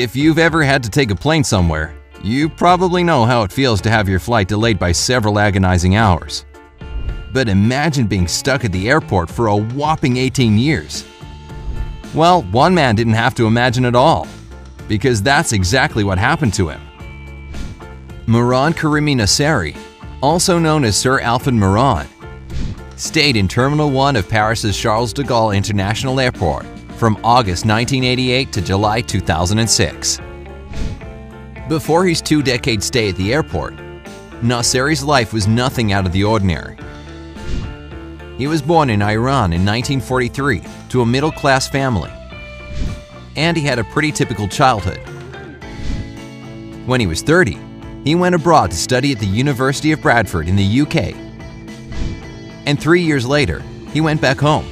If you've ever had to take a plane somewhere, you probably know how it feels to have your flight delayed by several agonizing hours. But imagine being stuck at the airport for a whopping 18 years. Well, one man didn't have to imagine at all, because that's exactly what happened to him. Mehran Karimi Nasseri, also known as Sir Alfred Mehran, stayed in Terminal 1 of Paris's Charles de Gaulle International Airport from August 1988 to July 2006. Before his 2-decade stay at the airport, Nasseri's life was nothing out of the ordinary. He was born in Iran in 1943 to a middle-class family, and he had a pretty typical childhood. When he was 30, he went abroad to study at the University of Bradford in the UK, and 3 years later, he went back home.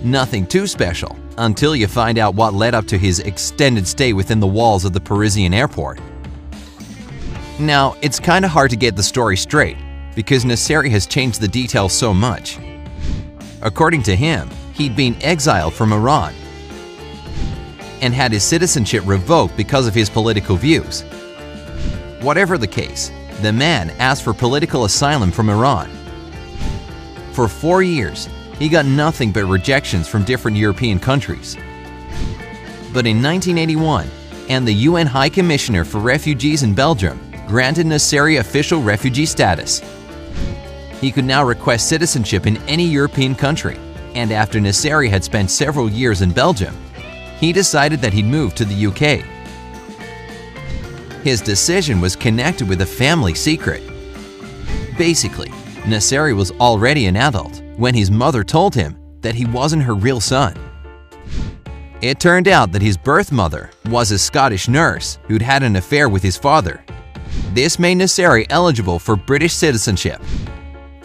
Nothing too special until you find out what led up to his extended stay within the walls of the Parisian airport. Now, it's kind of hard to get the story straight because Nasseri has changed the details so much. According to him, he'd been exiled from Iran and had his citizenship revoked because of his political views. Whatever the case, the man asked for political asylum from Iran. For 4 years, he got nothing but rejections from different European countries. But in 1981, and the UN High Commissioner for Refugees in Belgium granted Nasseri official refugee status. He could now request citizenship in any European country, and after Nasseri had spent several years in Belgium, he decided that he'd move to the UK. His decision was connected with a family secret. Basically, Nasseri was already an adult when his mother told him that he wasn't her real son. It turned out that his birth mother was a Scottish nurse who'd had an affair with his father. This made Nasseri eligible for British citizenship.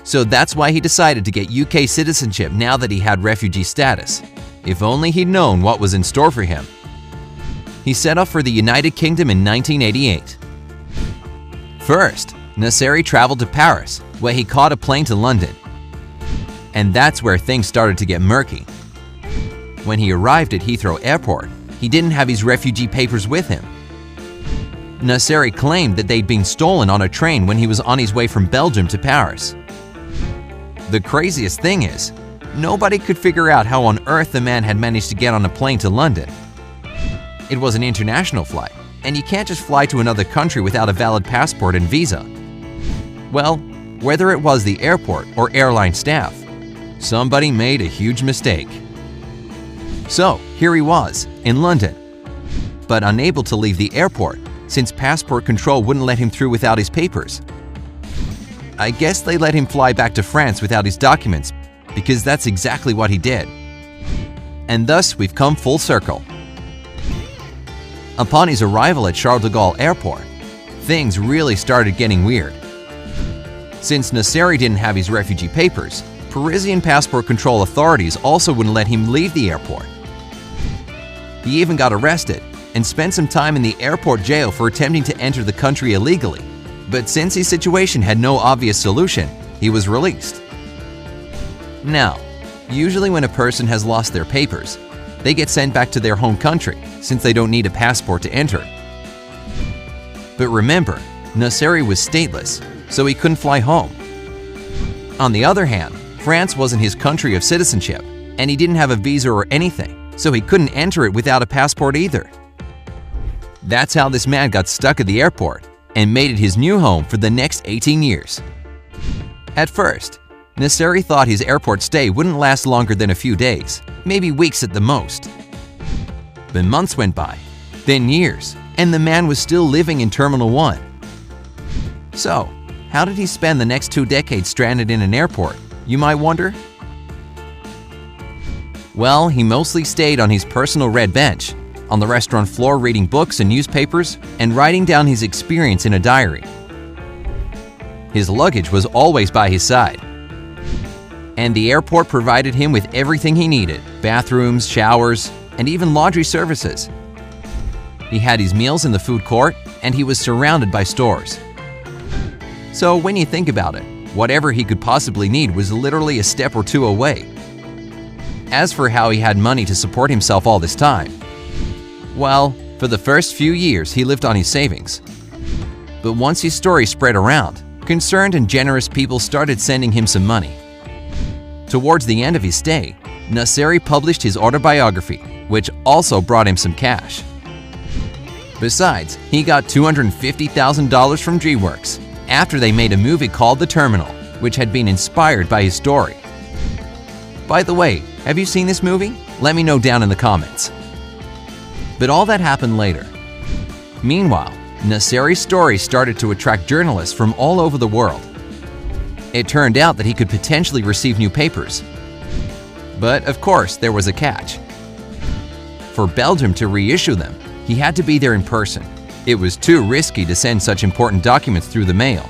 So that's why he decided to get UK citizenship now that he had refugee status. If only he'd known what was in store for him. He set off for the United Kingdom in 1988. First, Nasseri traveled to Paris, where he caught a plane to London. And that's where things started to get murky. When he arrived at Heathrow Airport, he didn't have his refugee papers with him. Nasseri claimed that they'd been stolen on a train when he was on his way from Belgium to Paris. The craziest thing is, nobody could figure out how on earth the man had managed to get on a plane to London. It was an international flight, and you can't just fly to another country without a valid passport and visa. Well, whether it was the airport or airline staff, somebody made a huge mistake. So, here he was, in London, but unable to leave the airport since passport control wouldn't let him through without his papers. I guess they let him fly back to France without his documents, because that's exactly what he did. And thus, we've come full circle. Upon his arrival at Charles de Gaulle Airport, things really started getting weird. Since Nasseri didn't have his refugee papers, Parisian passport control authorities also wouldn't let him leave the airport. He even got arrested and spent some time in the airport jail for attempting to enter the country illegally. But since his situation had no obvious solution, he was released. Now, usually when a person has lost their papers, they get sent back to their home country since they don't need a passport to enter. But remember, Nasseri was stateless, so he couldn't fly home. On the other hand, France wasn't his country of citizenship, and he didn't have a visa or anything, so he couldn't enter it without a passport either. That's how this man got stuck at the airport and made it his new home for the next 18 years. At first, Nasseri thought his airport stay wouldn't last longer than a few days, maybe weeks at the most. But months went by, then years, and the man was still living in Terminal 1. So, how did he spend the next 2 decades stranded in an airport, you might wonder? Well, he mostly stayed on his personal red bench, on the restaurant floor reading books and newspapers, and writing down his experience in a diary. His luggage was always by his side. And the airport provided him with everything he needed: bathrooms, showers, and even laundry services. He had his meals in the food court, and he was surrounded by stores. So when you think about it, whatever he could possibly need was literally a step or two away. As for how he had money to support himself all this time, well, For the first few years, he lived on his savings. But once his story spread around, concerned and generous people started sending him some money. Towards the end of his stay, Nasseri published his autobiography, which also brought him some cash. Besides, he got $250,000 from DreamWorks after they made a movie called The Terminal, which had been inspired by his story. By the way, have you seen this movie? Let me know down in the comments. But all that happened later. Meanwhile, Nasseri's story started to attract journalists from all over the world. It turned out that he could potentially receive new papers. But of course, there was a catch. For Belgium to reissue them, he had to be there in person. It was too risky to send such important documents through the mail.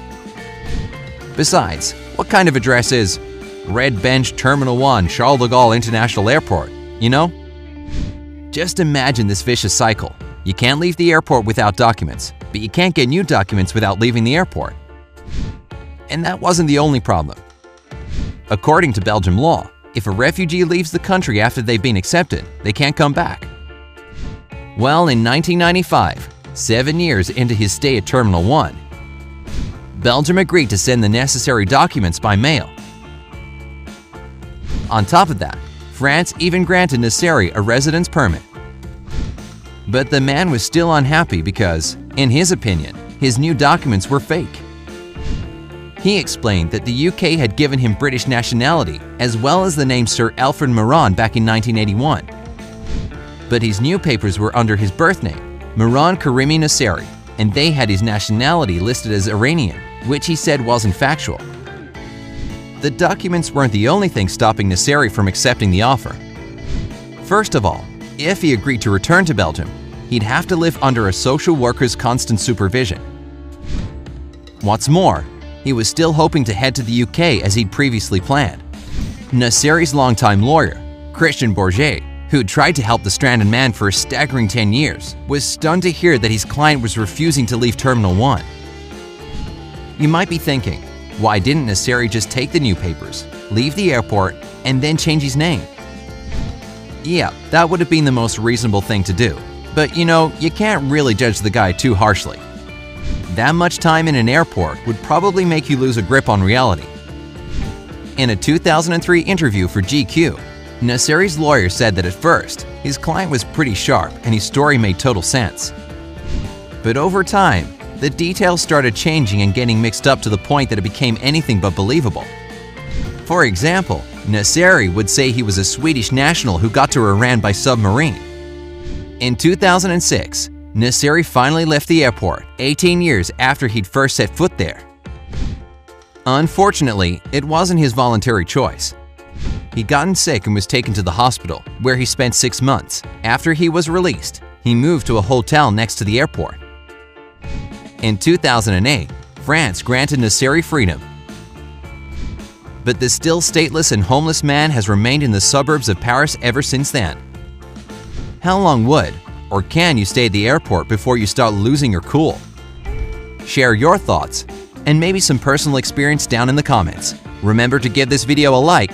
Besides, what kind of address is Red Bench Terminal 1, Charles de Gaulle International Airport, you know? Just imagine this vicious cycle. You can't leave the airport without documents, but you can't get new documents without leaving the airport. And that wasn't the only problem. According to Belgian law, if a refugee leaves the country after they've been accepted, they can't come back. Well, in 1995, 7 years into his stay at Terminal 1, Belgium agreed to send the necessary documents by mail. On top of that, France even granted Nasseri a residence permit. But the man was still unhappy because, in his opinion, his new documents were fake. He explained that the UK had given him British nationality as well as the name Sir Alfred Moran back in 1981. But his new papers were under his birth name, Moran Karimi Nasseri, and they had his nationality listed as Iranian, which he said wasn't factual. The documents weren't the only thing stopping Nasseri from accepting the offer. First of all, if he agreed to return to Belgium, he'd have to live under a social worker's constant supervision. What's more, he was still hoping to head to the UK as he'd previously planned. Nasseri's longtime lawyer, Christian Bourget, who'd tried to help the stranded man for a staggering 10 years, was stunned to hear that his client was refusing to leave Terminal 1. You might be thinking, why didn't Nasseri just take the new papers, leave the airport, and then change his name? Yeah, that would have been the most reasonable thing to do. But you know, you can't really judge the guy too harshly. That much time in an airport would probably make you lose a grip on reality. In a 2003 interview for GQ, Nasseri's lawyer said that at first, his client was pretty sharp and his story made total sense. But over time, the details started changing and getting mixed up to the point that it became anything but believable. For example, Nasseri would say he was a Swedish national who got to Iran by submarine. In 2006, Nasseri finally left the airport 18 years after he'd first set foot there. Unfortunately, it wasn't his voluntary choice. He'd gotten sick and was taken to the hospital, where he spent 6 months. After he was released, he moved to a hotel next to the airport. In 2008, France granted Nasseri freedom. But the still stateless and homeless man has remained in the suburbs of Paris ever since then. How long would, or can you stay at the airport before you start losing your cool? Share your thoughts and maybe some personal experience down in the comments. Remember to give this video a like,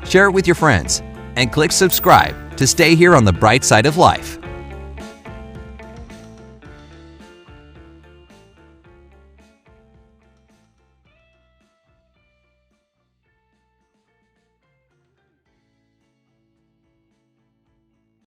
share it with your friends, and click subscribe to stay here on the bright side of life.